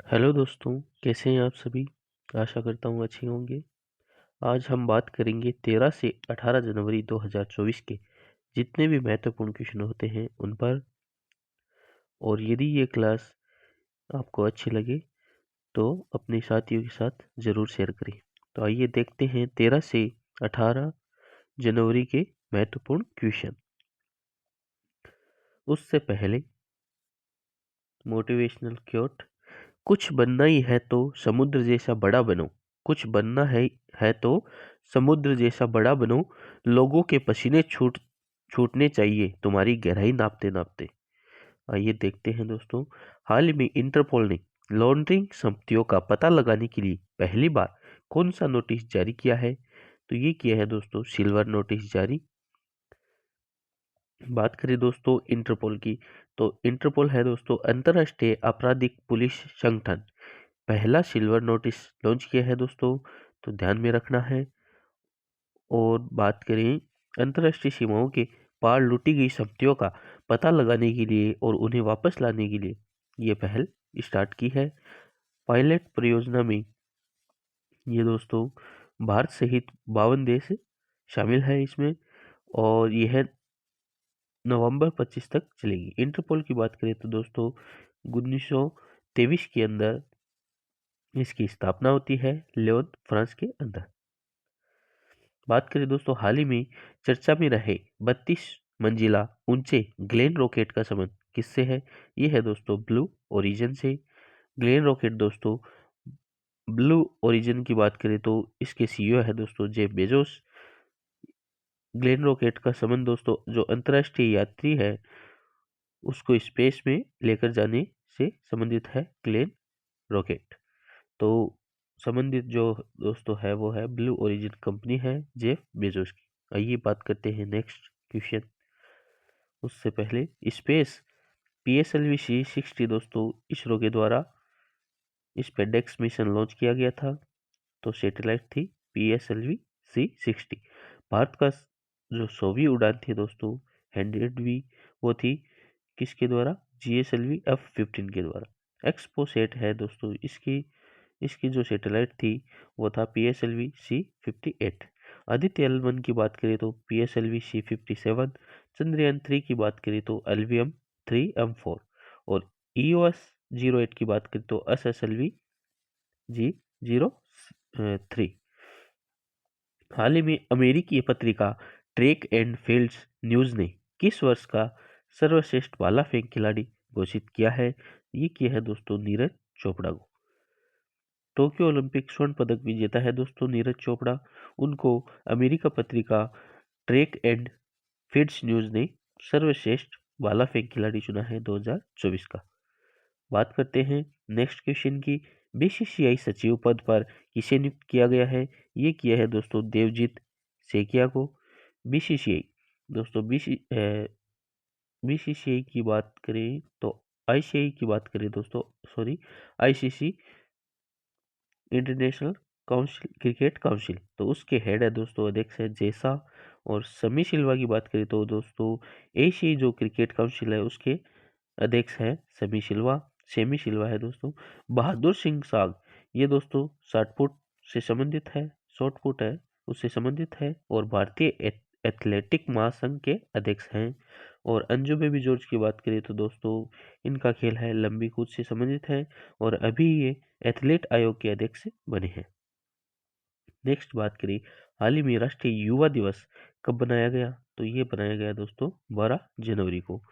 Hello दोस्तों, कैसे हैं आप सभी? आशा करता हूँ अच्छे होंगे। आज हम बात करेंगे 13 से 18 जनवरी 2024 के जितने भी महत्वपूर्ण क्वेश्चन होते हैं उन पर। और यदि ये क्लास आपको अच्छी लगे तो अपने साथियों के साथ ज़रूर शेयर करें। तो आइए देखते हैं 13 से 18 जनवरी के महत्वपूर्ण क्वेश्चन। उससे पहले मोटिवेशनल क्योट। कुछ बनना ही है तो समुद्र जैसा बड़ा बनो। कुछ बनना है तो समुद्र जैसा बड़ा बनो। लोगों के पसीने छूटने चाहिए तुम्हारी गहराई नापते नापते। आइए देखते हैं दोस्तों। हाल ही में इंटरपोल ने लॉन्ड्रिंग संपत्तियों का पता लगाने के लिए पहली बार कौन सा नोटिस जारी किया है? तो ये किया है दोस्तों सिल्वर नोटिस जारी। बात करें दोस्तों इंटरपोल की, तो इंटरपोल है दोस्तों अंतरराष्ट्रीय आपराधिक पुलिस संगठन। पहला सिल्वर नोटिस लॉन्च किया है दोस्तों, तो ध्यान में रखना है। और बात करें अंतर्राष्ट्रीय सीमाओं के पार लूटी गई संपत्तियों का पता लगाने के लिए और उन्हें वापस लाने के लिए ये पहल स्टार्ट की है। पायलट परियोजना में ये दोस्तों भारत सहित 52 देश शामिल है इसमें, और यह नवंबर 25 तक चलेगी। इंटरपोल की बात करें तो दोस्तों 1923 के अंदर इसकी स्थापना होती है, लियोन फ्रांस के अंदर। बात करें दोस्तों हाल ही में चर्चा में रहे 32 मंजिला ऊंचे ग्लेन रॉकेट का संबंध किससे है? ये है दोस्तों ब्लू ओरिजिन से। ग्लेन रॉकेट दोस्तों ब्लू ओरिजिन की बात करें तो इसके सीईओ है दोस्तों जेफ बेजोस। ग्लेन रॉकेट का संबंध दोस्तों जो अंतर्राष्ट्रीय यात्री है उसको स्पेस में लेकर जाने से संबंधित है ग्लेन रॉकेट। तो संबंधित जो दोस्तों है वो है ब्लू ओरिजिन कंपनी है जेफ बेजोस की। आइए बात करते हैं नेक्स्ट क्वेश्चन। उससे पहले स्पेस PSLV C60 दोस्तों इसरो के द्वारा इस पे डेक्स मिशन लॉन्च किया गया था। तो सैटेलाइट थी PSLV C60। भारत का जो 100वीं उड़ान थी दोस्तों 100वीं, वो थी किसके द्वारा? GSLV F-15 के द्वारा। एक्सपोसेट है दोस्तों इसकी इसकी जो सैटेलाइट थी वो था PSLV C58। आदित्य L1 की बात करें तो PSLV C57। चंद्रयान 3 की बात करें तो LVM 3M4। और EOS-08 की बात करें तो SSLV G03। हाल ही में अमेरिकी पत्रिका ट्रैक एंड फील्ड न्यूज ने किस वर्ष का सर्वश्रेष्ठ भाला फेंक खिलाड़ी घोषित किया है? ये किया है दोस्तों नीरज चोपड़ा को। टोक्यो ओलंपिक स्वर्ण पदक विजेता है दोस्तों नीरज चोपड़ा। उनको अमेरिका पत्रिका ट्रैक एंड फील्ड न्यूज ने सर्वश्रेष्ठ भाला फेंक खिलाड़ी चुना है 2024 का। बात करते हैं नेक्स्ट क्वेश्चन की। बीसीसीआई सचिव पद पर किसे नियुक्त किया गया है? ये किया है दोस्तों देवजीत सेकिया को। बीसीसीआई दोस्तों बीसीसीआई की बात करें तो आईसीआई की बात करें दोस्तों, sorry, ICC international council cricket council, तो उसके हेड है दोस्तों अध्यक्ष है जैसा। और समी सिल्वा की बात करें तो दोस्तों एशियाई जो क्रिकेट काउंसिल है उसके अध्यक्ष है सेमी सिल्वा है दोस्तों। बहादुर सिंह साग ये दोस्तों 60 फुट से संबंधित है, शॉर्ट पुट है उससे संबंधित है, और भारतीय एथलेटिक महासंघ के अध्यक्ष हैं। और अंजू बेबी जॉर्ज की बात करें तो दोस्तों इनका खेल है लंबी कूद से संबंधित है, और अभी ये एथलीट आयोग के अध्यक्ष बने हैं। नेक्स्ट बात करें हाल ही में राष्ट्रीय युवा दिवस कब बनाया गया? तो ये बनाया गया दोस्तों 12 जनवरी को।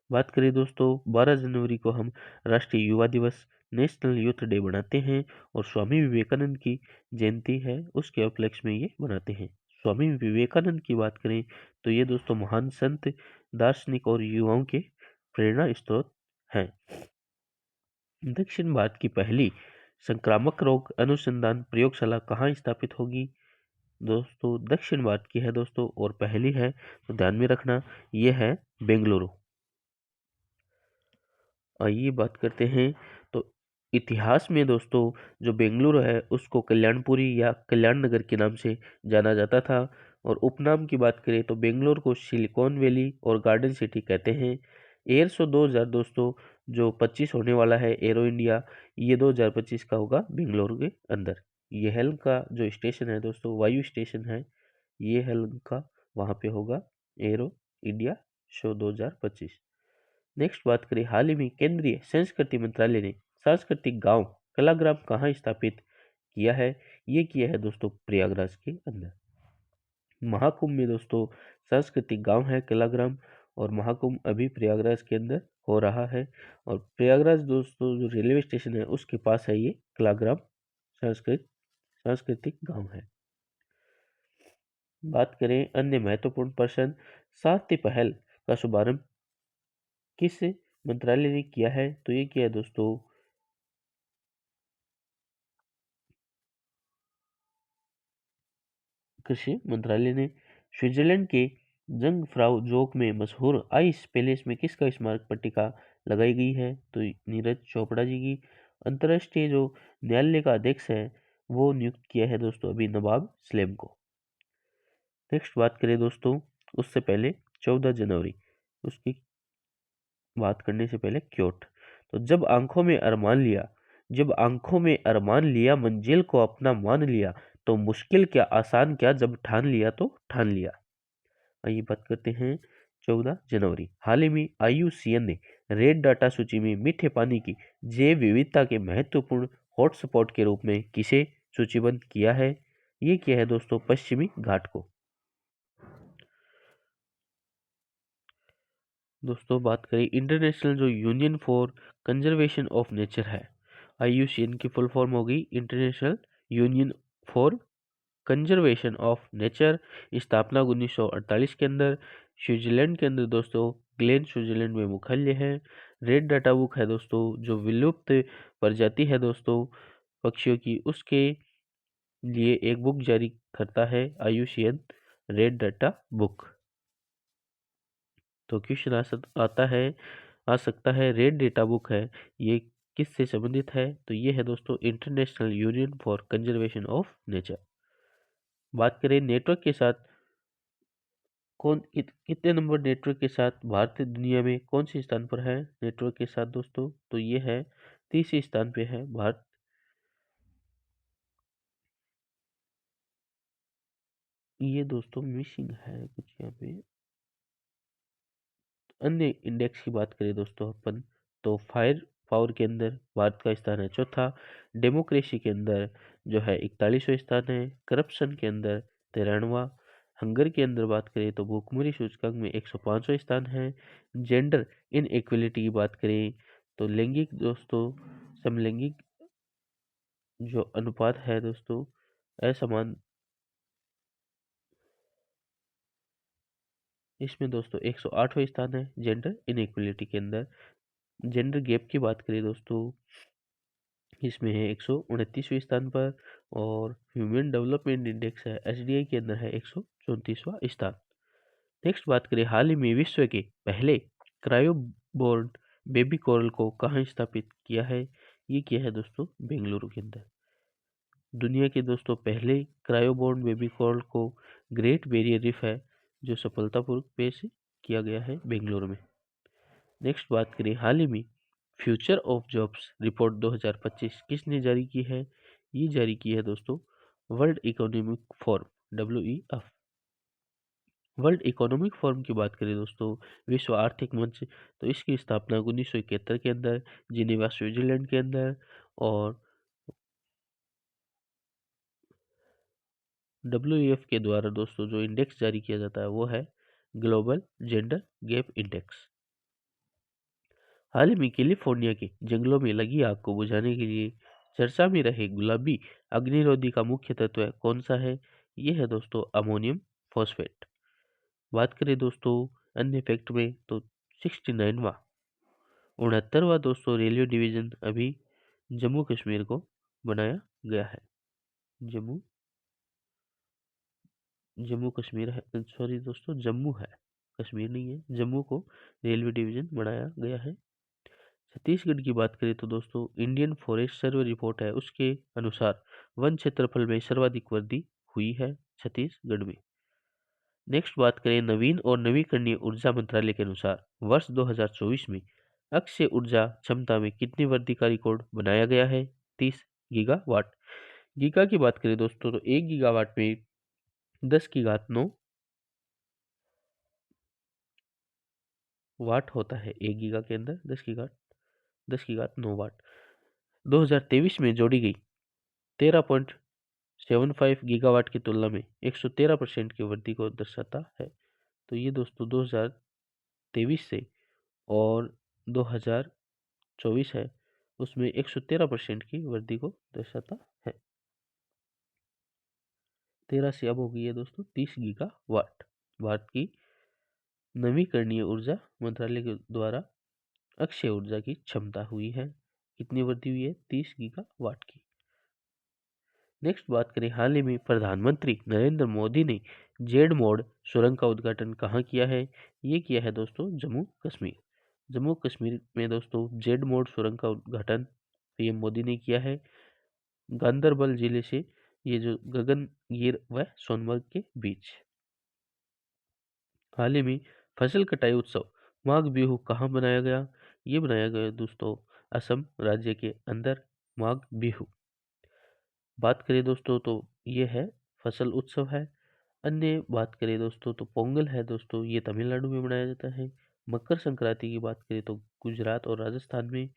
बात करें दोस्तों 12 जनवरी को हम राष्ट्रीय युवा दिवस नेशनल यूथ डे बनाते हैं, और स्वामी विवेकानंद की जयंती है उसके उपलक्ष्य में ये बनाते हैं। स्वामी विवेकानंद की बात करें तो ये दोस्तों महान संत, दार्शनिक और युवाओं के प्रेरणा स्रोत हैं। दक्षिण भारत की पहली संक्रामक रोग अनुसंधान प्रयोगशाला कहाँ स्थापित होगी? दोस्तों दक्षिण भारत की है दोस्तों और पहली है, तो ध्यान में रखना ये है बेंगलुरु। आइए बात करते हैं। तो इतिहास में दोस्तों जो बेंगलुरु है उसको कल्याणपुरी या कल्याण नगर के नाम से जाना जाता था। और उपनाम की बात करें तो बेंगलोर को सिलिकॉन वैली और गार्डन सिटी कहते हैं। एयर शो 2000 दोस्तों जो 25 होने वाला है एरो इंडिया, ये 2025 का होगा बेंगलुरु के अंदर। ये हेल्म का जो स्टेशन है दोस्तों, वायु स्टेशन है, ये हेल्म का वहाँ पे होगा एरो इंडिया शो 2025। नेक्स्ट बात करें, हाल ही में केंद्रीय संस्कृति मंत्रालय ने सांस्कृतिक गांव कलाग्राम कहाँ स्थापित किया है? ये किया है दोस्तों प्रयागराज के अंदर। महाकुंभ में दोस्तों सांस्कृतिक गांव है कलाग्राम, और महाकुंभ अभी प्रयागराज के अंदर हो रहा है। और प्रयागराज दोस्तों जो रेलवे स्टेशन है उसके पास है ये कलाग्राम सांस्कृतिक गांव है। बात करें अन्य महत्वपूर्ण प्रश्न, साहित्य पहल का शुभारंभ किस मंत्रालय ने किया है? तो ये किया है दोस्तों कृषि मंत्रालय ने। स्विट्जरलैंड के जंगफ्राउ जोक में मशहूर आइस पैलेस में किसका स्मारक पट्टिका लगाई गई है? तो नीरज चोपड़ा जी की। अंतर्राष्ट्रीय जो न्यायालय का अध्यक्ष है वो नियुक्त किया है दोस्तों अभी नवाब सलेम को। नेक्स्ट बात करें दोस्तों, उससे पहले 14 जनवरी, उसकी बात करने से पहले क्योट। तो जब आंखों में अरमान लिया मंजिल को अपना मान लिया, तो मुश्किल क्या आसान क्या जब ठान लिया तो ठान लिया। आइए बात करते हैं 14 जनवरी। हाल ही में IUCN ने रेड डाटा सूची में मीठे पानी की जैव विविधता के महत्वपूर्ण हॉटस्पॉट के रूप में किसे सूचीबद्ध किया है? ये किया है दोस्तों पश्चिमी घाट को। दोस्तों बात करें इंटरनेशनल जो union for conservation of nature है, IUCN की फुल फॉर्म होगी international union for conservation of nature. स्थापना 1948 के अंदर स्विट्जरलैंड के अंदर दोस्तों ग्लेन स्विट्जरलैंड में मुख्यालय है। रेड डाटा बुक है दोस्तों जो विलुप्त प्रजाति है दोस्तों पक्षियों की, उसके लिए एक बुक जारी करता है IUCN रेड डाटा बुक। तो क्वेश्चन आ सकता है रेड डेटा बुक है ये किससे संबंधित है? तो ये है दोस्तों international union for conservation of nature. बात करें नेटवर्क के साथ कितने नंबर नेटवर्क के साथ भारत दुनिया में कौन से स्थान पर है नेटवर्क के साथ दोस्तों? तो ये है 30 स्थान पे है भारत। ये दोस्तों मिसिंग है कुछ यहाँ पे। अन्य इंडेक्स की बात करें दोस्तों अपन, तो फायर पावर के अंदर भारत का स्थान है चौथा। डेमोक्रेसी के अंदर जो है 41वां स्थान है। करप्शन के अंदर 93वां। हंगर के अंदर बात करें तो भूखमरी सूचकांक में 105वां स्थान है। जेंडर इन इक्वलिटी की बात करें तो लैंगिक दोस्तों समलैंगिक जो अनुपात है दोस्तों असमान, इसमें दोस्तों 108वां स्थान है जेंडर इनइक्वलिटी के अंदर। जेंडर गैप की बात करें दोस्तों इसमें है 129वें स्थान पर। और ह्यूमन डेवलपमेंट इंडेक्स है HDI के अंदर है 134वां स्थान। नेक्स्ट बात करें हाल ही में विश्व के पहले क्रायोबोर्न बेबी कोरल को कहाँ स्थापित किया है? ये किया है दोस्तों बेंगलुरु के अंदर। दुनिया के दोस्तों पहले क्रायोबोर्न बेबी कोरल को ग्रेट बैरियर रीफ है जो सफलतापूर्वक पेश किया गया है बेंगलुरु में। नेक्स्ट बात करें हाल ही में फ्यूचर ऑफ जॉब्स रिपोर्ट 2025 किसने जारी की है? ये जारी की है दोस्तों world economic forum WEF। World economic forum की बात करें दोस्तों विश्व आर्थिक मंच, तो इसकी स्थापना 1971 के अंदर जिनेवा स्विट्जरलैंड के अंदर। और WEF के द्वारा दोस्तों जो इंडेक्स जारी किया जाता है वो है ग्लोबल जेंडर गैप इंडेक्स। हाल ही में कैलिफोर्निया के जंगलों में लगी आग को बुझाने के लिए चर्चा में रहे गुलाबी अग्निरोधी का मुख्य तत्व कौन सा है? ये है दोस्तों अमोनियम फॉस्फेट। बात करें दोस्तों अन्य फैक्ट में तो 69वां 69वां दोस्तों रेलवे डिवीजन अभी जम्मू कश्मीर को बनाया गया है। जम्मू जम्मू कश्मीर है, सॉरी दोस्तों जम्मू है, कश्मीर नहीं है। जम्मू को रेलवे डिवीजन बनाया गया है। छत्तीसगढ़ की बात करें तो दोस्तों इंडियन फॉरेस्ट सर्वे रिपोर्ट है उसके अनुसार वन क्षेत्रफल में सर्वाधिक वृद्धि हुई है छत्तीसगढ़ में। नेक्स्ट बात करें नवीन और नवीकरणीय ऊर्जा मंत्रालय के अनुसार वर्ष 2024 में अक्षय ऊर्जा क्षमता में कितनी वृद्धि का रिकॉर्ड बनाया गया है? 30 गीगावाट। गीगा की बात करें दोस्तों तो 1 गीगावाट में 10 की घात 9 वाट होता है। 1 गीगा के अंदर 10 की घात 9 वाट। 2023 में जोड़ी गई 13.75 गीगावाट की तुलना में 113% की वृद्धि को दर्शाता है। तो ये दोस्तों 2023 से और 2024 है उसमें 113% की वृद्धि को दर्शाता है। 13 से अब हो गई है दोस्तों 30 गीगावाट। भारत की नवीकरणीय ऊर्जा मंत्रालय के द्वारा अक्षय ऊर्जा की क्षमता हुई है, कितनी वृद्धि हुई है? 30 गीगावाट की। नेक्स्ट बात करें, हाल ही में प्रधानमंत्री नरेंद्र मोदी ने जेड मोड सुरंग का उद्घाटन कहाँ किया है? ये किया है दोस्तों जम्मू कश्मीर। जम्मू कश्मीर में दोस्तों जेड मोड सुरंग का उद्घाटन पीएम मोदी ने किया है। गांदरबल जिले से ये जो गगनगीर व सोनमर्ग के बीच। हाल ही में फसल कटाई उत्सव माघ बिहू कहाँ बनाया गया? ये बनाया गया दोस्तों असम राज्य के अंदर माघ बिहू। बात करें दोस्तों तो ये है फसल उत्सव है। अन्य बात करें दोस्तों तो पोंगल है दोस्तों, ये तमिलनाडु में मनाया जाता है। मकर संक्रांति की बात करें तो गुजरात और राजस्थान में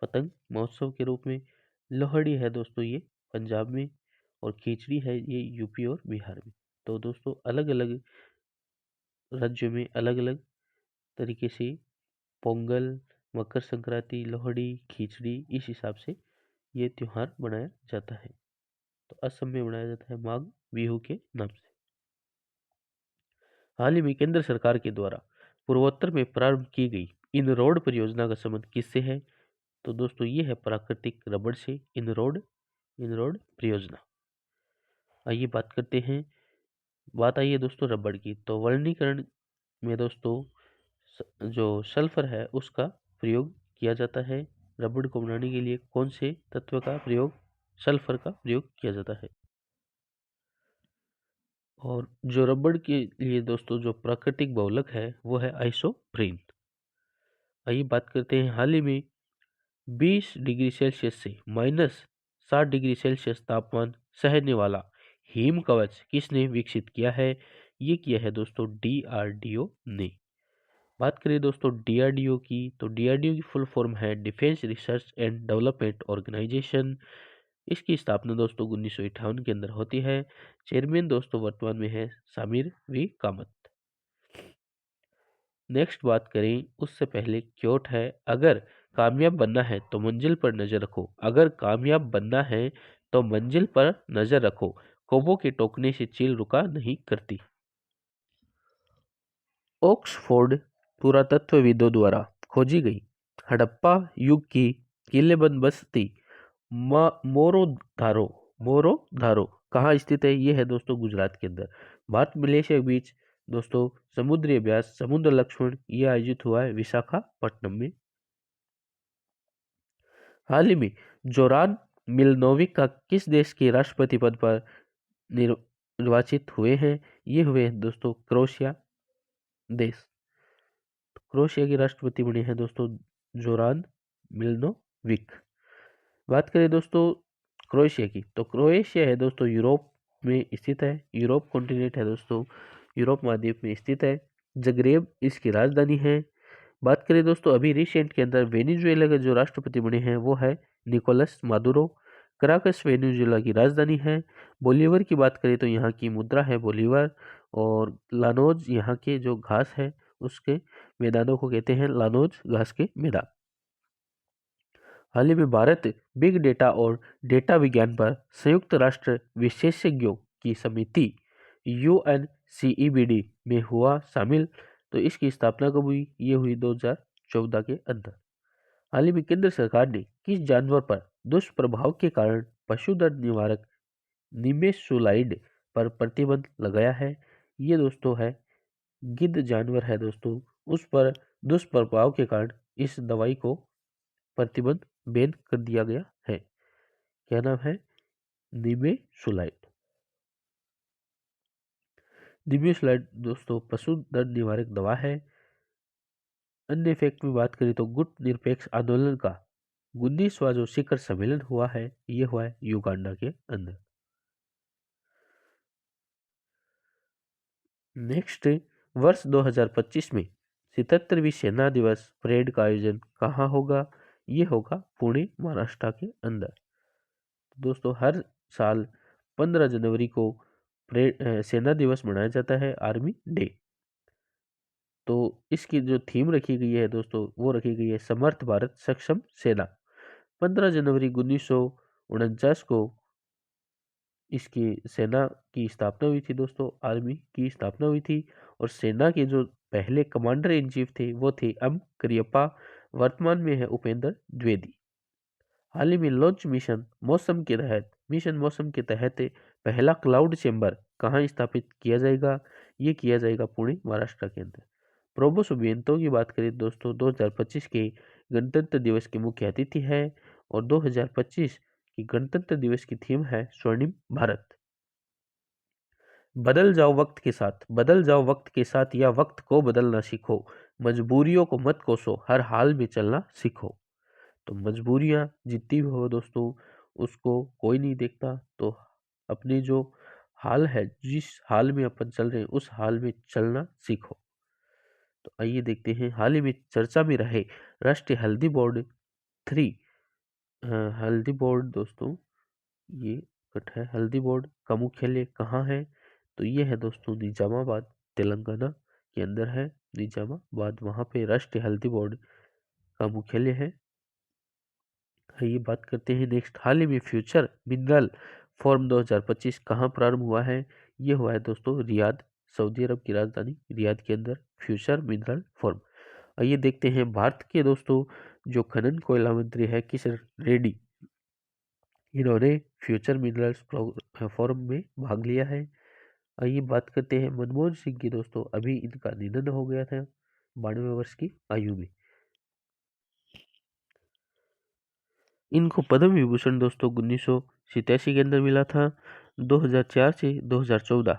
पतंग महोत्सव के रूप में। लोहड़ी है दोस्तों ये पंजाब में, और खिचड़ी है ये यूपी और बिहार में। तो दोस्तों अलग अलग राज्यों में अलग अलग तरीके से पोंगल, मकर संक्रांति, लोहड़ी, खिचड़ी इस हिसाब से ये त्योहार मनाया जाता है। तो असम में मनाया जाता है माघ बिहू के नाम से। हाल ही में केंद्र सरकार के द्वारा पूर्वोत्तर में प्रारंभ की गई इन रोड परियोजना का संबंध किससे है? तो दोस्तों ये है प्राकृतिक रबड़ से इन रोड परियोजना। आइए बात करते हैं, बात आई है दोस्तों रबड़ की, तो वर्णीकरण में दोस्तों जो सल्फर है उसका प्रयोग किया जाता है। रबड़ को बनाने के लिए कौन से तत्व का प्रयोग? सल्फर का प्रयोग किया जाता है। और जो रबड़ के लिए दोस्तों जो प्राकृतिक बहुलक है वो है आइसोप्रीन। आइए बात करते हैं, हाल ही में 20 डिग्री सेल्सियस से -60 डिग्री सेल्सियस तापमान सहने वाला हिम कवच किसने विकसित किया है? ये किया है दोस्तों डीआरडीओ ने। बात करें दोस्तों डीआरडीओ की, तो डीआरडीओ की फुल फॉर्म है defence research and development organisation. इसकी स्थापना दोस्तों 1958 के अंदर होती है। चेयरमैन दोस्तों वर्तमान में है सामिर वी कामत। नेक्स्ट बात करें उससे पहले क्योट है, अगर कामयाब बनना है तो मंजिल पर नजर रखो, अगर कामयाब बनना है तो मंजिल पर नजर रखो, कौवों के टोकने से चील रुका नहीं करती। ऑक्सफोर्ड पुरातत्वविदों द्वारा खोजी गई हड़प्पा युग की किलेबंद बस्ती मोरोधारो मोरोधारो कहाँ स्थित है? ये है दोस्तों गुजरात के अंदर। भारत मलेशिया के बीच दोस्तों समुद्री अभ्यास समुद्र लक्ष्मण ये आयोजित हुआ है विशाखापट्टनम में। हाल ही में जोरान मिलनोविक का किस देश के राष्ट्रपति पद पर निर्वाचित हुए हैं? ये हुए हैं दोस्तों क्रोएशिया देश। क्रोएशिया के राष्ट्रपति बने हैं दोस्तों जोरान मिलनोविक। बात करें दोस्तों क्रोएशिया की, तो क्रोएशिया है दोस्तों यूरोप में स्थित है। यूरोप कॉन्टिनेंट है दोस्तों, यूरोप महाद्वीप में स्थित है। जग्रेब इसकी राजधानी है। बात करें दोस्तों अभी रिसेंट के अंदर वेनेजुएला के जो राष्ट्रपति बने हैं वो है निकोलस मादुरो। कराकस वेनेजुएला की राजधानी है। बोलीवर की बात करें तो यहाँ की मुद्रा है बोलीवर, और लानोज यहाँ के जो घास है उसके मैदानों को कहते हैं लानोज घास के मैदान। हाल ही में भारत बिग डेटा और डेटा विज्ञान पर संयुक्त राष्ट्र विशेषज्ञों की समिति UNCEBD में हुआ शामिल। तो इसकी स्थापना कब हुई? ये हुई 2014 के अंदर। हाल ही में केंद्र सरकार ने किस जानवर पर दुष्प्रभाव के कारण पशु दर्द निवारक निमेसुलाइड पर प्रतिबंध लगाया है? ये दोस्तों है गिद्ध जानवर है दोस्तों, उस पर दुष्प्रभाव के कारण इस दवाई को प्रतिबंध बैन कर दिया गया है। क्या नाम है? निमेसुलाइड। निमेसुलाइड दोस्तों पशु दर्द निवारक दवा है। अन्य इफेक्ट में बात करें तो गुट निरपेक्ष आंदोलन का 19वां जो शिखर सम्मेलन हुआ है ये हुआ है युगांडा के अंदर। नेक्स्ट, वर्ष 2025 में 77वीं सेना दिवस परेड का आयोजन कहाँ होगा? ये होगा पुणे महाराष्ट्र के अंदर। दोस्तों हर साल 15 जनवरी को सेना दिवस मनाया जाता है, आर्मी डे। तो इसकी जो थीम रखी गई है दोस्तों वो रखी गई है समर्थ भारत सक्षम सेना। 15 जनवरी 1949 को इसकी सेना की स्थापना हुई थी दोस्तों, आर्मी की स्थापना हुई थी। और सेना के जो पहले कमांडर इन चीफ थे वो थे एम करियप्पा, वर्तमान में है उपेंद्र द्विवेदी। हाल ही में लॉन्च मिशन मौसम के तहत पहला क्लाउड चेंबर कहाँ स्थापित किया जाएगा? ये किया जाएगा पुणे महाराष्ट्र के अंदर। प्रोबोस अभियंताओं की बात करें दोस्तों 2025 के गणतंत्र दिवस के मुख्य अतिथि है और 2025 की गणतंत्र दिवस की थीम है स्वर्णिम भारत। बदल जाओ वक्त के साथ या वक्त को बदलना सीखो, मजबूरियों को मत कोसो, हर हाल में चलना सीखो। तो मजबूरियां जितनी भी हो दोस्तों उसको कोई नहीं देखता, तो अपने जो हाल है, जिस हाल में अपन चल रहे हैं उस हाल में चलना सीखो। तो आइए देखते हैं हाल ही में चर्चा में रहे राष्ट्रीय हल्दी बोर्ड 3। हल्दी बोर्ड दोस्तों ये कट है, हल्दी बोर्ड का मुख्यालय कहाँ है? तो ये है दोस्तों निजामाबाद, तेलंगाना के अंदर है निजामाबाद, वहाँ पे राष्ट्रीय हल्दी बोर्ड का मुख्यालय है। ये बात करते हैं नेक्स्ट, हाल ही में फ्यूचर मिनरल फोरम 2025 कहाँ प्रारंभ हुआ है? ये हुआ है दोस्तों रियाद, सऊदी अरब की राजधानी रियाद के अंदर फ्यूचर मिनरल फोरम। आइए देखते हैं भारत के दोस्तों जो खनन कोयला मंत्री है किशन रेड्डी, इन्होंने फ्यूचर मिनरल्स फोरम में भाग लिया है। आइए बात करते हैं मनमोहन सिंह की दोस्तों, अभी इनका निधन हो गया था 92 वर्ष की आयु में। इनको पद्म विभूषण दोस्तों 1987 के अंदर मिला था। 2004 से 2014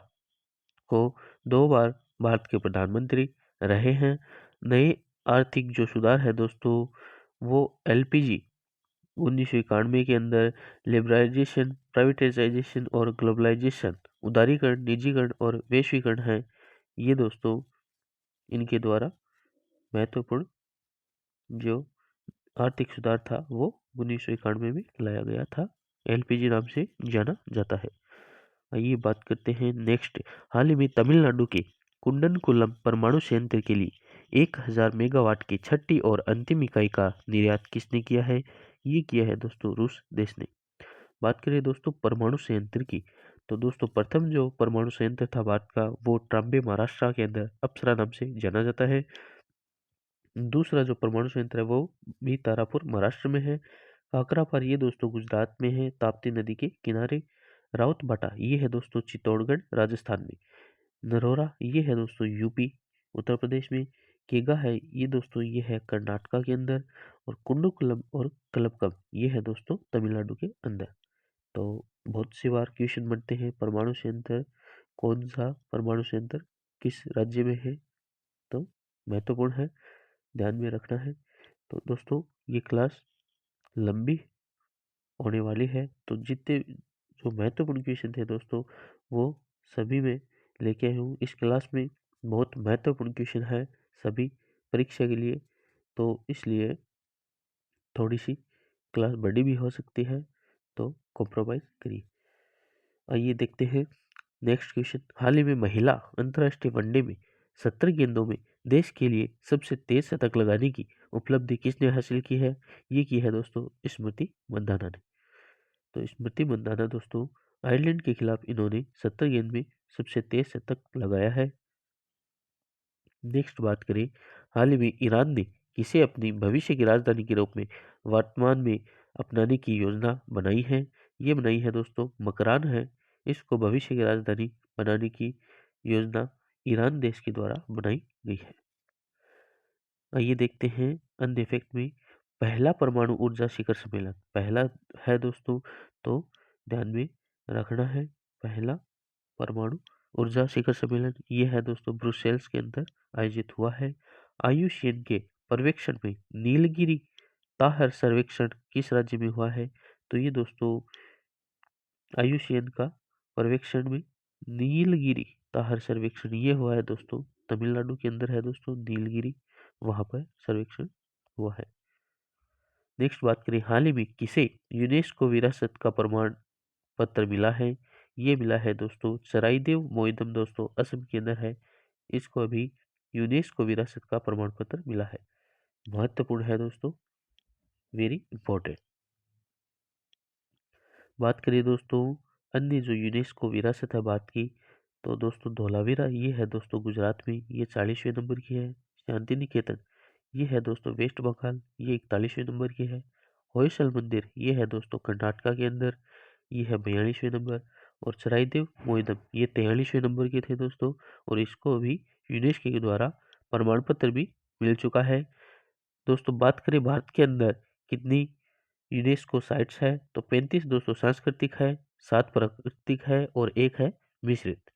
को 2 बार भारत के प्रधानमंत्री रहे हैं। नए आर्थिक जो सुधार है दोस्तों वो एलपीजी 1991 के अंदर, लिबरलाइजेशन, प्राइवेटाइजेशन और ग्लोबलाइजेशन, उदारीकरण, निजीकरण और वैश्वीकरण है। ये दोस्तों इनके द्वारा महत्वपूर्ण जो आर्थिक सुधार था वो 1991 में लाया गया था, एलपीजी नाम से जाना जाता है। आइए बात करते हैं नेक्स्ट, हाल ही में तमिलनाडु के कुंडनकुलम परमाणु संयंत्र के लिए 1000 मेगावाट की छठी और अंतिम इकाई का निर्यात किसने किया है? ये किया है दोस्तों रूस देश ने। बात करें दोस्तों परमाणु संयंत्र की, तो दोस्तों प्रथम जो परमाणु संयंत्र था भारत का वो ट्राम्बे महाराष्ट्र के अंदर अप्सरा नाम से जाना जाता है। दूसरा जो परमाणु संयंत्र है वो भी तारापुर महाराष्ट्र में है। काकरापार ये दोस्तों गुजरात में है, ताप्ती नदी के किनारे। राउतभाटा ये है दोस्तों चित्तौड़गढ़ राजस्थान में। नरोरा ये है दोस्तों यूपी उत्तर प्रदेश में। केगा है ये दोस्तों ये है कर्नाटका के अंदर। और कुंडुकुलम और कलपकम ये है दोस्तों तमिलनाडु के अंदर। तो बहुत सी बार क्वेश्चन बनते हैं परमाणु संयंत्र कौन सा परमाणु संयंत्र किस राज्य में है, तो महत्वपूर्ण है, ध्यान में रखना है। तो दोस्तों ये क्लास लंबी होने वाली है, तो जितने जो महत्वपूर्ण क्वेश्चन थे दोस्तों वो सभी में लेके आया हूँ। इस क्लास में बहुत महत्वपूर्ण क्वेश्चन है सभी परीक्षा के लिए, तो इसलिए थोड़ी सी क्लास बड़ी भी हो सकती है, तो कॉम्प्रोमाइज़ करिए। आइए देखते हैं नेक्स्ट क्वेश्चन, हाल ही में महिला अंतर्राष्ट्रीय वनडे में 70 गेंदों में देश के लिए सबसे तेज शतक लगाने की उपलब्धि किसने हासिल की है? ये की है दोस्तों स्मृति मंदाना ने। तो स्मृति मंदाना दोस्तों आयरलैंड के खिलाफ इन्होंने 70 गेंद में सबसे तेज शतक लगाया है। नेक्स्ट बात करें, हाल ही में ईरान ने किसे अपनी भविष्य की राजधानी के रूप में वर्तमान में अपनाने की योजना बनाई है? ये बनाई है दोस्तों मकरान है, इसको भविष्य की राजधानी बनाने की योजना ईरान देश के द्वारा बनाई गई है। आइए देखते हैं अन्य इफेक्ट में, पहला परमाणु ऊर्जा शिखर सम्मेलन पहला है दोस्तों, तो ध्यान में रखना है पहला परमाणु ऊर्जा शिखर सम्मेलन ये है दोस्तों ब्रुसेल्स के अंदर आयोजित हुआ है। आयुष्यन के पर्यवेक्षण में नीलगिरी ताहर सर्वेक्षण किस राज्य में हुआ है? तो ये दोस्तों आयुष्मान का पर्यवेक्षण में नीलगिरी ताहर सर्वेक्षण ये हुआ है दोस्तों, तमिलनाडु के अंदर है दोस्तों नीलगिरी, वहां पर सर्वेक्षण हुआ है। नेक्स्ट बात करें, हाल ही में किसे यूनेस्को विरासत का प्रमाण पत्र मिला है? ये मिला है दोस्तों सरायदेव मोइदम दोस्तों, असम के अंदर है। इसको अभी यूनेस्को विरासत का प्रमाण पत्र मिला है। महत्वपूर्ण है दोस्तों, वेरी इंपॉर्टेंट। बात करिए दोस्तों अन्य जो यूनेस्को विरासत है बात की, तो दोस्तों धोलावीरा ये है दोस्तों गुजरात में, ये 40वें नंबर की है। शांति निकेतन ये है दोस्तों वेस्ट बंगाल, ये 41वें नंबर की है। होयसल मंदिर ये है दोस्तों कर्नाटका के अंदर, ये है 42वें नंबर। और सरायदेव मोइदम ये 43वें नंबर के थे दोस्तों, और इसको अभी यूनेस्को के द्वारा प्रमाण पत्र भी मिल चुका है। दोस्तों बात करें भारत के अंदर कितनी यूनेस्को साइट्स है, तो 35 दोस्तों सांस्कृतिक है, 7 प्राकृतिक है और 1 है मिश्रित।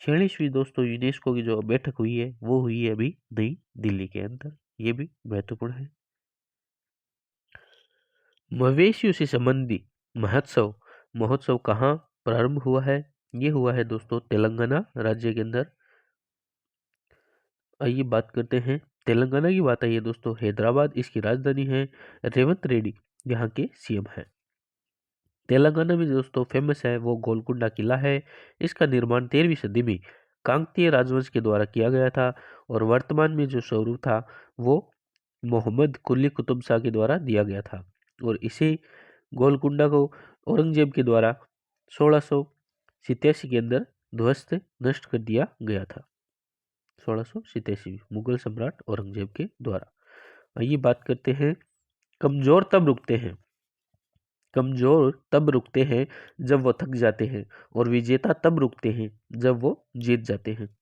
46वीं दोस्तों यूनेस्को की जो बैठक हुई है वो हुई है अभी नई दिल्ली के अंदर, ये भी महत्वपूर्ण है। मवेशियों से संबंधी महोत्सव महोत्सव कहाँ प्रारंभ हुआ है? ये हुआ है दोस्तों तेलंगाना राज्य के अंदर। आइए बात करते हैं तेलंगाना की। बात आई है दोस्तों हैदराबाद इसकी राजधानी है। रेवंत रेड्डी यहाँ के सीएम है। तेलंगाना में दोस्तों फेमस है वो गोलकुंडा किला है। इसका निर्माण 13वीं सदी में काकतीय राजवंश के द्वारा किया गया था, और वर्तमान में जो स्वरूप था वो मोहम्मद कुली कुतुब शाह के द्वारा दिया गया था। और इसी गोलकुंडा को औरंगजेब के द्वारा 1687 के अंदर ध्वस्त नष्ट कर दिया गया था। 1687 मुगल सम्राट औरंगजेब के द्वारा। आइए बात करते हैं कमजोर तब रुकते हैं जब वो थक जाते हैं, और विजेता तब रुकते हैं जब वो जीत जाते हैं।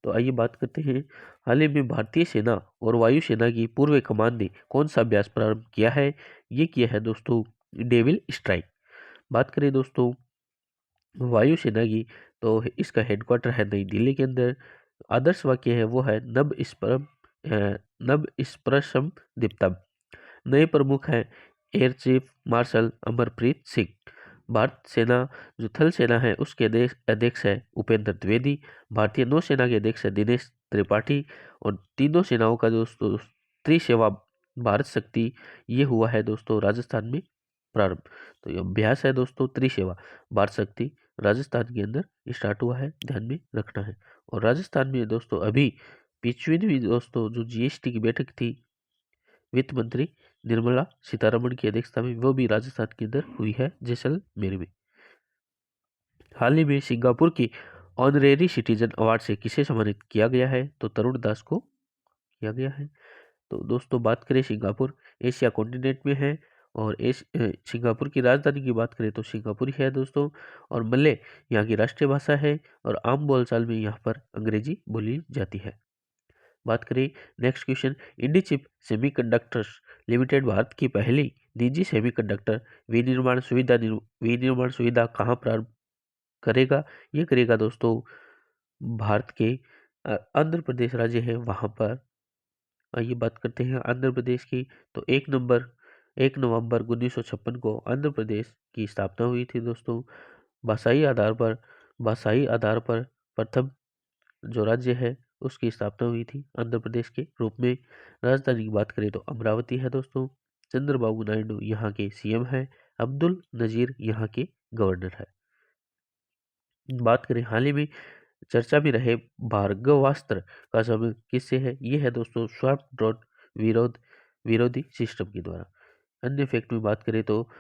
तो आइए बात करते हैं हाल ही में भारतीय सेना और वायुसेना की पूर्व कमान ने कौन सा अभ्यास प्रारंभ किया है? ये किया है दोस्तों डेविल स्ट्राइक। बात करें दोस्तों वायुसेना की, तो इसका हेडक्वार्टर है नई दिल्ली के अंदर। आदर्श वाक्य है वो है नभ स्पृशम दीप्तम। नए प्रमुख हैं air chief marshal Amarpreet Singh. Bharat सेना जो थल सेना है उसके अध्यक्ष है उपेंद्र द्विवेदी। भारतीय नौसेना के अध्यक्ष है दिनेश त्रिपाठी। और तीनों सेनाओं का दोस्तों त्रिसेवा भारत शक्ति ये हुआ है दोस्तों राजस्थान में प्रारंभ। तो ये अभ्यास है दोस्तों त्रिसेवा भारत शक्ति राजस्थान के अंदर स्टार्ट हुआ है, ध्यान में रखना है। और राजस्थान में दोस्तों अभी 25वीं दोस्तों जो जीएसटी की बैठक थी वित्त मंत्री निर्मला सीतारमण की अध्यक्षता में, वो भी राजस्थान के अंदर हुई है जैसलमेर में। हाल ही में सिंगापुर की ऑनरेरी सिटीजन अवार्ड से किसे सम्मानित किया गया है? तो तरुण दास को किया गया है। तो दोस्तों बात करें सिंगापुर एशिया कॉन्टिनेंट में है, और सिंगापुर की राजधानी की बात करें तो सिंगापुर ही है दोस्तों। और मलय यहाँ की राष्ट्रीय भाषा है, और आम बोलचाल में यहाँ पर अंग्रेजी बोली जाती है। बात करें next question, Indichip semiconductors limited Bharat की पहली निजी सेमीकंडक्टर विनिर्माण सुविधा कहाँ प्रारंभ करेगा? ये करेगा दोस्तों भारत के आंध्र प्रदेश राज्य है वहां पर। आइए बात करते हैं आंध्र प्रदेश की। तो 1 नवंबर 1956 को आंध्र प्रदेश की स्थापना हुई थी दोस्तों। भाषाई आधार पर प्रथम जो राज्य है उसकी स्थापना हुई थी आंध्र प्रदेश के रूप में। राजधानी की बात करें तो अमरावती है दोस्तों। चंद्रबाबू नायडू यहाँ के सीएम है। अब्दुल नजीर यहाँ के गवर्नर है। बात करें हाल ही में चर्चा में रहे भार्गवास्त्र का संबंध किससे है? ये है दोस्तों स्वैप ड्रॉट विरोधी सिस्टम के द्वारा। अन्य फैक्ट में बात करें तो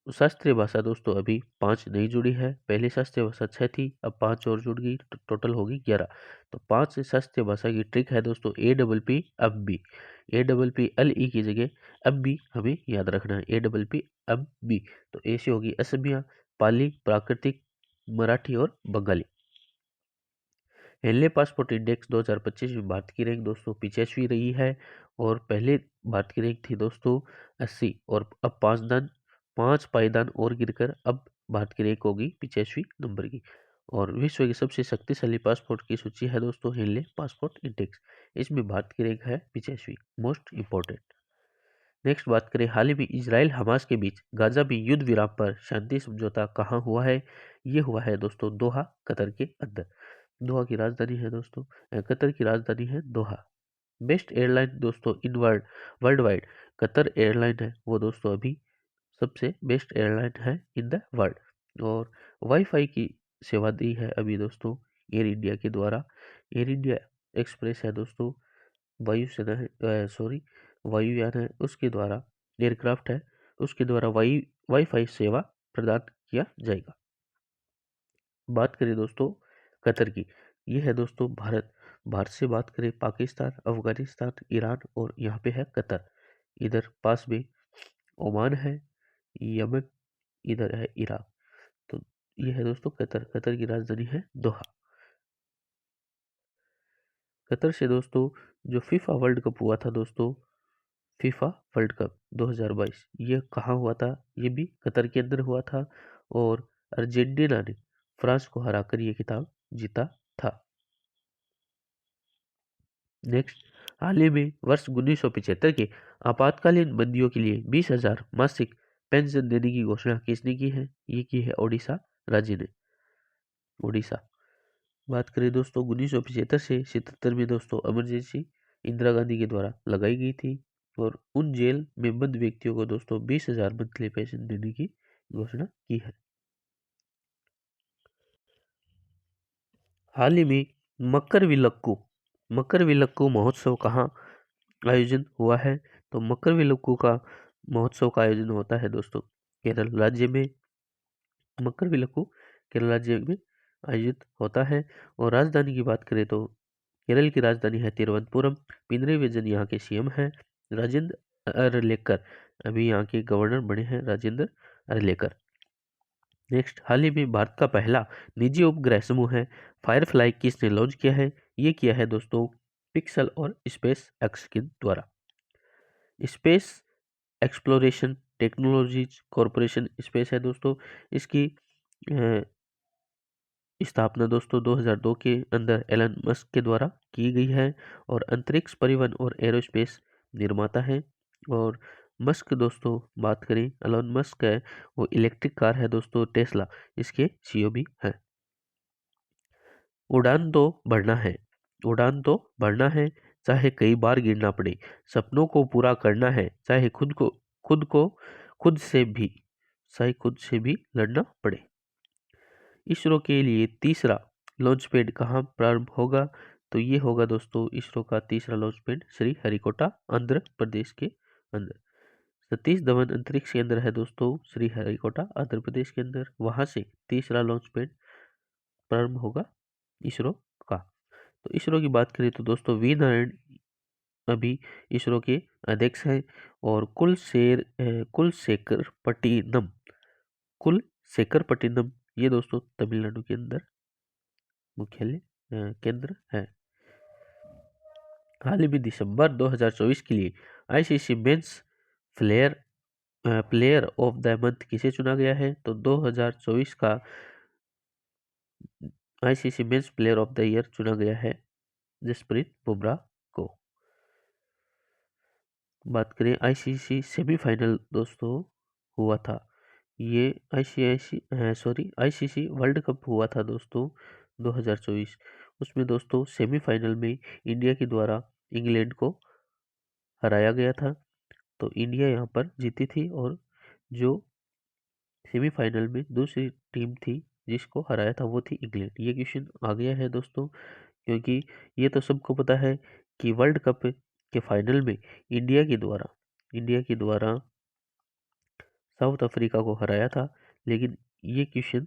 शास्त्रीय भाषा दोस्तों अभी 5 नहीं जुड़ी है। पहले शास्त्रीय भाषा 6 थी, अब 5 और जुड़ गई, टोटल होगी 11। तो 5 शास्त्रीय भाषा की ट्रिक है दोस्तों APP अब भी, APP LE की जगह अब भी हमें याद रखना है APP अब भी। तो ऐसी होगी असमिया, पाली, प्राकृतिक, मराठी और बंगाली। हेनले पासपोर्ट इंडेक्स 2025 में भारत की रैंक दोस्तों 85वीं रही है, और पहले भारत की रैंक थी दोस्तों 80, और अब 5 पायदान और गिरकर अब भारत की रैंक होगी 85वीं नंबर की। और विश्व की सबसे शक्तिशाली पासपोर्ट की सूची है दोस्तों हेनले पासपोर्ट इंडेक्स। इसमें भारत की रैंक है 85वीं, मोस्ट इंपॉर्टेंट। नेक्स्ट बात करें, हाल ही में इजराइल हमास के बीच गाजा में युद्ध विराम पर शांति समझौता कहाँ हुआ है? ये हुआ है दोस्तों दोहा, कतर के अंदर। दोहा की राजधानी है दोस्तों, कतर की राजधानी है दोहा। बेस्ट एयरलाइन दोस्तों in world wide Qatar airline है, वो दोस्तों अभी सबसे बेस्ट एयरलाइन है इन द वर्ल्ड। और वाईफाई की सेवा दी है अभी दोस्तों एयर इंडिया के द्वारा। एयर इंडिया एक्सप्रेस है दोस्तों, वायुसेना है, सॉरी वायुयान है, उसके द्वारा एयरक्राफ्ट है, उसके द्वारा वाईफाई सेवा प्रदान किया जाएगा। बात करें दोस्तों कतर की, ये है दोस्तों भारत से बात करें पाकिस्तान, अफगानिस्तान, ईरान और यहाँ पे है कतर। इधर पास में ओमान है, यमन, इधर है इराक। तो ये है दोस्तों कतर। कतर की राजधानी है दोहा। कतर से दोस्तों जो फीफा वर्ल्ड कप हुआ था दोस्तों, फीफा वर्ल्ड कप 2022, ये कहाँ हुआ था? ये भी कतर के अंदर हुआ था और अर्जेंटीना ने फ्रांस को हराकर ये खिताब जीता था। नेक्स्ट, हाल ही में वर्ष 1975 के आपातकालीन बंदियों के लिए 20,000 मासिक पेंशन देने की घोषणा किसने की है? ये की है ओडिशा राज्य ने, ओडिशा। बात करें दोस्तों 1975 से 77 में दोस्तों इमरजेंसी इंदिरा गांधी के द्वारा लगाई गई थी और उन जेल में बंद व्यक्तियों को दोस्तों 20,000 मंथली पेंशन देने की घोषणा की है। हाल ही में मकर विलक्कू महोत्सव कहाँ आयोजन हुआ है? तो मकर विलक्कू का महोत्सव का आयोजन होता है दोस्तों केरल राज्य में। मकर विलक्कू केरल राज्य में आयोजित होता है। और राजधानी की बात करें तो केरल की राजधानी है तिरुवनंतपुरम। पिनरई विजयन यहाँ के सीएम हैं। राजेंद्र अरलेकर अभी यहाँ के गवर्नर बने हैं, राजेंद्र अरलेकर। नेक्स्ट, हाल ही में भारत का पहला निजी उपग्रह समूह है फायरफ्लाई किसने लॉन्च किया है? ये किया है दोस्तों पिक्सल और स्पेस एक्स के द्वारा। Space exploration technologies corporation space है दोस्तों, इसकी स्थापना दोस्तों 2002 के अंदर एलन मस्क के द्वारा की गई है और अंतरिक्ष परिवहन और एरोस्पेस निर्माता है। और मस्क दोस्तों बात करें, एलन मस्क है वो इलेक्ट्रिक कार है दोस्तों टेस्ला, इसके सीईओ भी हैं। उड़ान तो भरना है, उड़ान तो भरना है, चाहे कई बार गिरना पड़े, सपनों को पूरा करना है, चाहे खुद से भी चाहे खुद से भी लड़ना पड़े। इसरो के लिए तीसरा लॉन्च पैड कहाँ प्रारंभ होगा? तो ये होगा दोस्तों इसरो का तीसरा लॉन्च पैड श्री हरिकोटा आंध्र प्रदेश के अंदर। सतीश धवन अंतरिक्ष केंद्र है दोस्तों श्री हरिकोटा आंध्र प्रदेश के अंदर, वहां से तीसरा लॉन्च पैड प्रारंभ होगा इसरो का। तो इसरो की बात करें तो दोस्तों वी नारायण अभी इसरो के अध्यक्ष हैं और कुलशेखरपट्टिनम ये दोस्तों तमिलनाडु के अंदर मुख्यालय केंद्र है। हाल ही में दिसंबर 2024 के लिए ICC men's player of the month किसे चुना गया है? तो 2024 का ICC men's player of the year चुना गया है जसप्रीत बुमराह को। बात करें आईसीसी सेमीफाइनल दोस्तों हुआ था, ये आईसीसी वर्ल्ड कप हुआ था दोस्तों 2024। उसमें दोस्तों सेमीफाइनल में इंडिया के द्वारा इंग्लैंड को हराया गया था। तो इंडिया यहाँ पर जीती थी और जो सेमीफाइनल में दूसरी टीम थी जिसको हराया था वो थी इंग्लैंड। ये क्वेश्चन आ गया है दोस्तों क्योंकि ये तो सबको पता है कि वर्ल्ड कप के फाइनल में इंडिया के द्वारा साउथ अफ्रीका को हराया था। लेकिन ये क्वेश्चन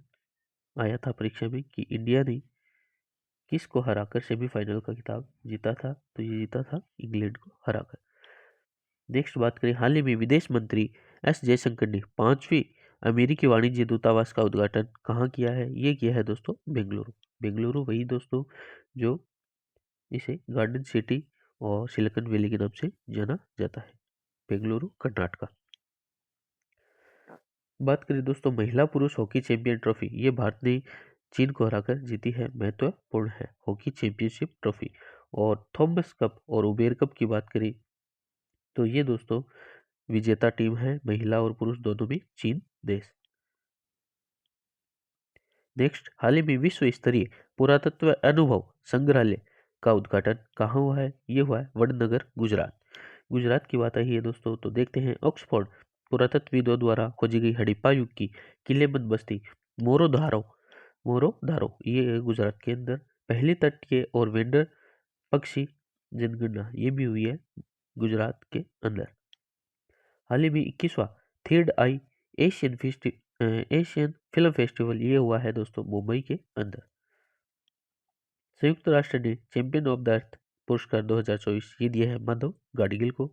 आया था परीक्षा में कि इंडिया ने किसको हराकर सेमीफाइनल का खिताब जीता था? तो ये जीता था इंग्लैंड को हराकर। नेक्स्ट बात करें, हाल ही में विदेश मंत्री एस जयशंकर ने 5वीं अमेरिकी वाणिज्य दूतावास का उद्घाटन कहाँ किया है? ये किया है दोस्तों बेंगलुरु वही दोस्तों जो इसे गार्डन सिटी और सिलिकॉन वैली के नाम से जाना जाता है, बेंगलुरु कर्नाटका। बात करें दोस्तों महिला पुरुष हॉकी चैंपियन ट्रॉफी, ये भारत ने चीन को हराकर जीती है महत्वपूर्ण है हॉकी चैंपियनशिप ट्रॉफी। और थॉमस कप और उबेर कप की बात करें तो ये दोस्तों विजेता टीम है महिला और पुरुष दोनों में चीन देश। नेक्स्ट, हाल ही में विश्व स्तरीय पुरातत्व अनुभव संग्रहालय का उद्घाटन कहाँ हुआ है? ये हुआ है वडनगर, गुजरात। गुजरात की बात आई है दोस्तों, तो देखते हैं ऑक्सफोर्ड पुरातत्वविदों द्वारा खोजी गई हड़प्पा युग की किलेबंद बस्ती मोरोधारो मोरोधारो ये गुजरात के अंदर पहली तटीय और वेंडर पक्षी जनगणना ये भी हुई है गुजरात के अंदर। हाल ही में 21वां थर्ड आई एशियन फिल्म फेस्टिवल ये हुआ है दोस्तों मुंबई के अंदर। संयुक्त राष्ट्र ने चैंपियन ऑफ द अर्थ पुरस्कार 2024 ये दिया है माधव गाडगिल को।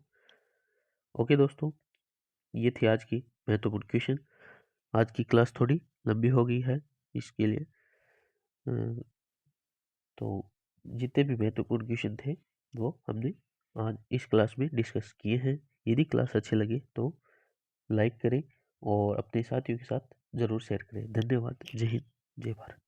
ओके दोस्तों, ये थी आज की महत्वपूर्ण क्वेश्चन। आज की क्लास थोड़ी लंबी हो गई है, इसके लिए तो जितने भी महत्वपूर्ण क्वेश्चन थे वो हमने आज इस क्लास में डिस्कस किए हैं। यदि क्लास अच्छे लगे तो लाइक करें और अपने साथियों के साथ ज़रूर शेयर करें। धन्यवाद। जय हिंद, जय भारत।